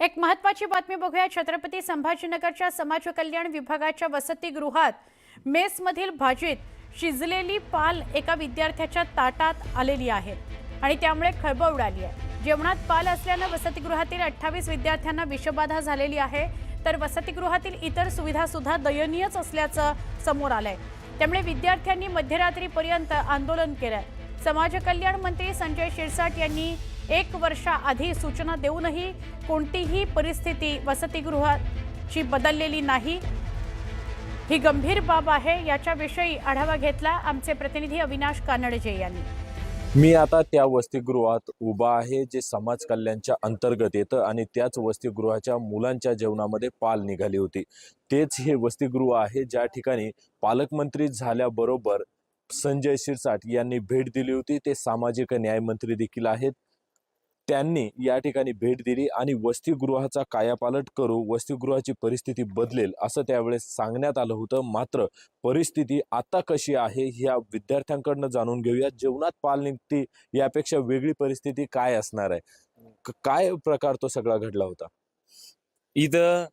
एक महत्त्वाची बातमी बघूया। छत्रपती संभाजीनगरच्या समाज कल्याण विभागाच्या वसतिगृहात मेसमधील भाजीत शिजलेली पाल एका विद्यार्थ्याच्या ताटात आलेली आहे आणि त्यामुळे खळबळ उडाली आहे। जेवणात पाल असल्याने वसतिगृहातील 28 विद्यार्थ्यांना विषबाधा झालेली आहे, तर वसतिगृहातील इतर सुविधा सुद्धा दयनीयच असल्याचं समोर आलंय। त्यामुळे विद्यार्थ्यांनी मध्यरात्रीपर्यंत आंदोलन केलंय। समाज कल्याण मंत्री संजय शिरसाट यांनी 1 वर्षाआधी सूचना देऊनही कोणतीही परिस्थिती वसतिगृहाची बदललेली नाही। ही गंभीर बाब आहे। याच्याविषयी आढावा घेतला आमचे प्रतिनिधी अविनाश कानडजे यांनी। मी आता त्या वसतिगृहात उभा आहे जे समाज कल्याणच्या अंतर्गत येतं आणि त्याच वसतिगृहाच्या मुलांच्या जेवणामध्ये पाल निघाली होती। तेच हे वसतिगृह आहे ज्या ठिकाणी पालकमंत्री झाल्याबरोबर संजय शिरसाट यांनी भेट दिली होती। ते सामाजिक न्याय मंत्री देखील आहेत। त्यांनी या ठिकाणी भेट दिली आणि वसतिगृहाचा कायापालट करू, वसतिगृहाची परिस्थिती बदलेल असं त्यावेळेस सांगण्यात आलं होतं। मात्र परिस्थिती आता कशी आहे ह्या विद्यार्थ्यांकडून जाणून घेऊया। जेवणात पाल निघते यापेक्षा वेगळी परिस्थिती काय असणार आहे, काय प्रकार तो सगळा घडला होता। इथं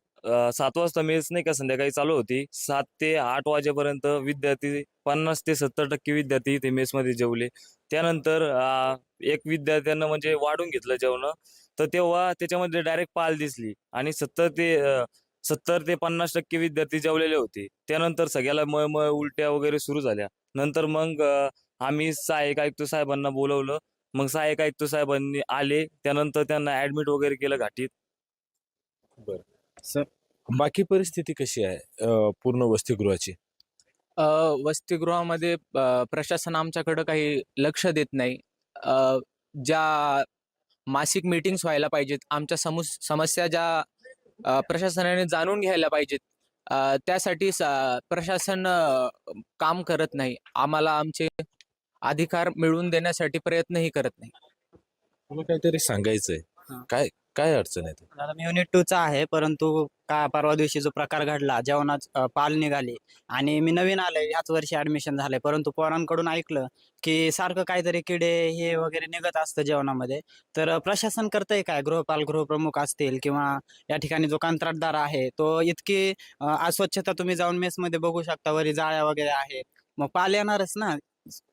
7 वाजता मेस नाही का संध्याकाळी चालू होती। 7 ते 8 वाजेपर्यंत विद्यार्थी 50 ते 70% विद्यार्थी इथे मेसमध्ये जेवले। त्यानंतर एक विद्यार्थ्यांना म्हणजे वाढून घेतलं जेवण, तर तेव्हा त्याच्यामध्ये डायरेक्ट पाल दिसली आणि 70 ते 50% विद्यार्थी जेवलेले होते। त्यानंतर सगळ्याला मळमळ उलट्या वगैरे सुरू झाल्या। नंतर मग आम्ही सहाय्यक आयुक्त साहेबांना बोलवलं। मग सहाय्यक आयुक्त साहेबांनी आले, त्यानंतर त्यांना ऍडमिट वगैरे केलं घाटीत। बरं सर, बाकी परिस्थिती कशी आहे पूर्ण वसतिगृहाची। वसतिगृहामध्ये प्रशासन आमच्याकडं काही लक्ष देत नाही। ज्या मासिक मीटिंग्स व्हायला पाहिजेत, आमच्या समस्या ज्या प्रशासनाने जाणून घ्यायला पाहिजेत, त्यासाठी प्रशासन काम करत नाही। आम्हाला आमचे अधिकार मिळवून देण्यासाठी प्रयत्नही करत नाही। तुला काहीतरी सांगायचंय, काय काय अडचण आहे। आता मी युनिट 2 चा आहे, परंतु परवा दिवशी जो प्रकार घडला, जेवणात पाल निघाली आणि मी नवीन आलोय, याच वर्षी ऍडमिशन झालंय, परंतु पोरांकडून ऐकलं की सारखं काहीतरी किडे हे वगैरे निघत असतं जेवणामध्ये। तर प्रशासन करतंय काय, गृहपाल गृहप्रमुख असतील किंवा या ठिकाणी जो कंत्राटदार आहे तो इतकी अस्वच्छता तुम्ही जाऊन मेसमध्ये बघू शकता, वरी जाळ्या वगैरे आहेत, मग पाल येणारच ना।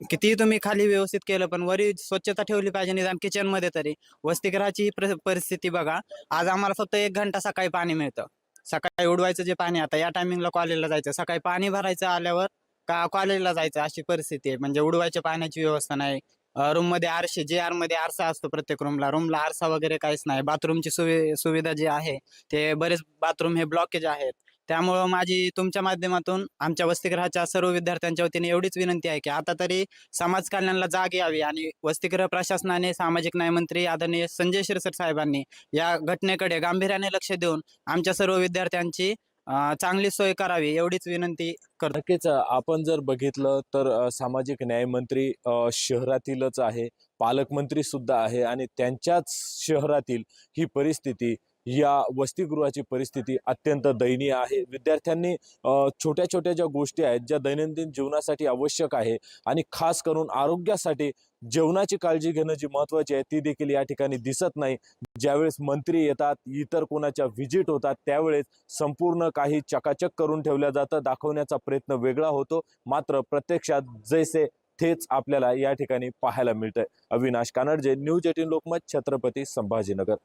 कितीही तुम्ही खाली व्यवस्थित केलं पण वरी स्वच्छता ठेवली पाहिजे, निदान किचन मध्ये तरी। वसतिगृहाची परिस्थिती बघा, आज आम्हाला फक्त 1 घंटा सकाळी पाणी मिळतं। सकाळी उडवायचं जे पाणी, आता या टायमिंगला कॉलेजला जायचं, सकाळी पाणी भरायचं आल्यावर का कॉलेजला जायचं अशी परिस्थिती आहे। म्हणजे उडवायच्या पाण्याची व्यवस्था नाही। रूम मध्ये आरशे, JR मध्ये आरसा असतो प्रत्येक रूमला आरसा वगैरे काहीच नाही। बाथरूमची सुविधा जी आहे, ते बरेच बाथरूम हे ब्लॉकेज आहेत। त्यामुळं माझी तुमच्या माध्यमातून आमच्या वसतिगृहाच्या सर्व विद्यार्थ्यांच्या वतीने एवढीच विनंती आहे की आता तरी समाज कल्याणला जाग यावी आणि वसतिगृह प्रशासनाने, सामाजिक न्याय मंत्री आदरणीय संजय शिरसाट साहेबांनी या घटनेकडे गांभीर्याने लक्ष देऊन आमच्या सर्व विद्यार्थ्यांची चांगली सोय करावी, एवढीच विनंती करतो। नक्कीच आपण जर बघितलं तर सामाजिक न्याय मंत्री शहरातीलच आहे, पालकमंत्री सुद्धा आहे आणि त्यांच्याच शहरातील ही परिस्थिती, या वसतिगृहाची परिस्थिती अत्यंत दयनीय आहे। विद्यार्थ्यांनी छोट्या छोट्या ज्या गोष्टी आहेत, ज्या दैनंदिन जीवनासाठी आवश्यक आहे आणि खास करून आरोग्यासाठी जेवणाची काळजी घेणं जी महत्त्वाची आहे, ती देखील या ठिकाणी दिसत नाही। ज्यावेळेस मंत्री येतात, इतर कोणाच्या व्हिजिट होतात, त्यावेळेस संपूर्ण काही चकाचक करून ठेवलं जातं, दाखवण्याचा प्रयत्न वेगळा होतो। मात्र प्रत्यक्षात जैसे तेच आपल्याला या ठिकाणी पाहायला मिळतंय। अविनाश कानडजे, न्यूज 18 लोकमत, छत्रपती संभाजीनगर।